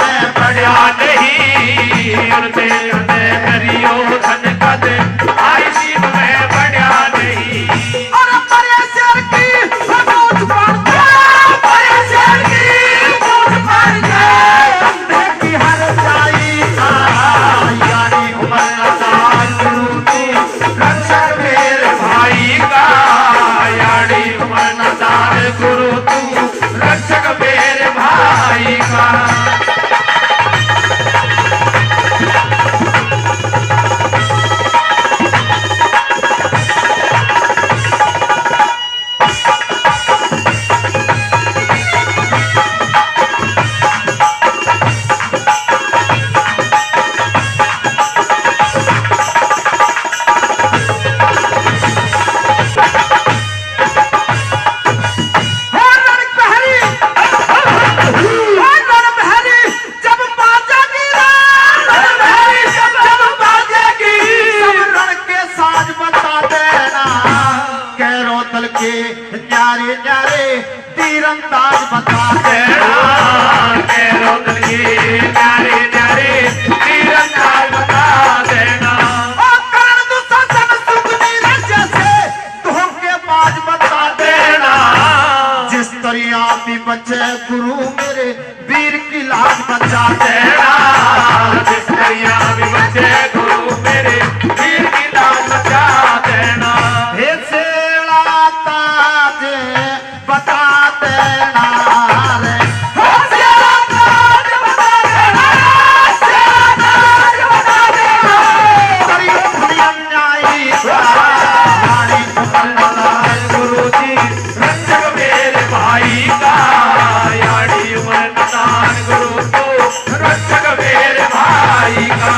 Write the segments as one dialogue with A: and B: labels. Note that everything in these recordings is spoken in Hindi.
A: में बढ़िया नहीं उड़ते उड़ते करियो धन कद आई सीप में बढ़िया नहीं
B: और बड़े शेर की फौज पर बड़े शेर की फौज पर कंधे की हर जाई
A: यानी उमर नदान गुरु तू रक्षक मेरे भाई का यानी उमर नदान गुरु तू रक्षक मेरे भाई का
B: न्यारे न्यारे तीरंदाज बता देना
A: न्यारे न्यारे तीरंदाज बता देना
B: करण दुशासन सुगनी जैसे धोखेबाज बता देना जिस तरह भी बचे गुरु मेरे वीर की लाज बचा देना
A: जिस तरह भी बचे गुरु मेरे वीर की लाज बचा देना
B: हे बता देना रे
A: गुरु जी रक्षक मेरे भाई का यानी उमर नदान गुरु तो रक्षक मेरे भाई का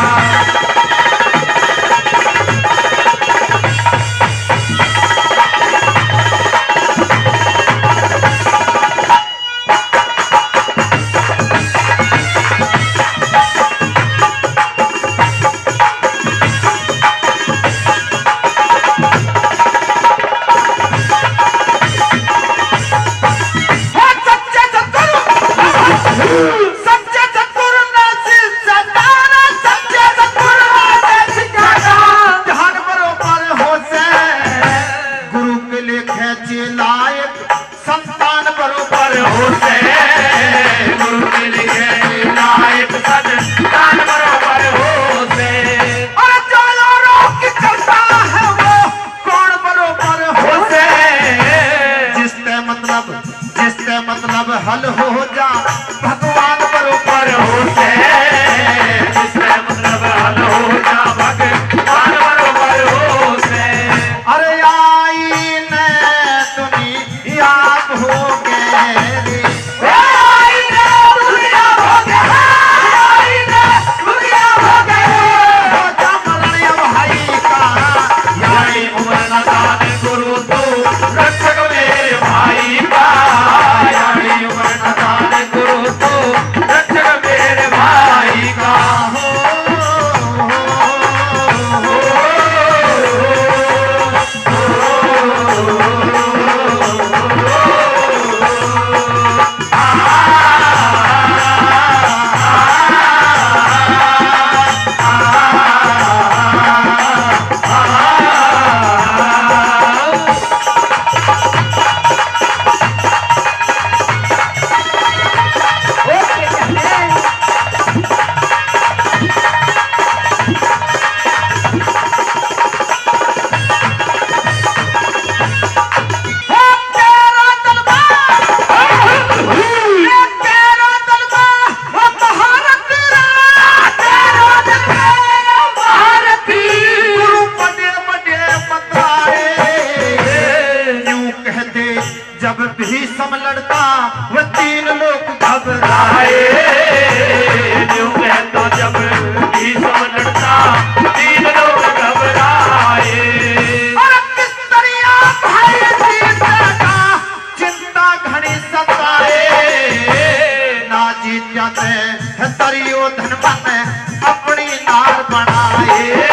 B: संतान बरोबर
A: होते गुरु के लिए लायक संतान बरोबर होते
B: और जो रोक चलता है वो कौन बरोबर होते जिससे मतलब हल हो जा भगवान बरोबर होते
A: जिससे मतलब हल हो जा भगवान बरोबर होते
B: अरे आई ने दुनिया हो गए रे आई ने दुनिया हो गए आई ने दुनिया हो गए हो जा मरण भाई का
A: यानी उमर नदान गुरु तो रक्षक मेरे भाई का यानी उमर नदान गुरु तो रक्षक मेरे भाई का
B: जब भी सम लड़ता वो तीन लोग घबराए
A: यूं कहता जब भी सम लड़ता तीन लोग घबराए
B: और किस तरह भाई जीतेगा चिंता घनी सताए ना जीत जाते तरियो धन मन अपनी नार बनाए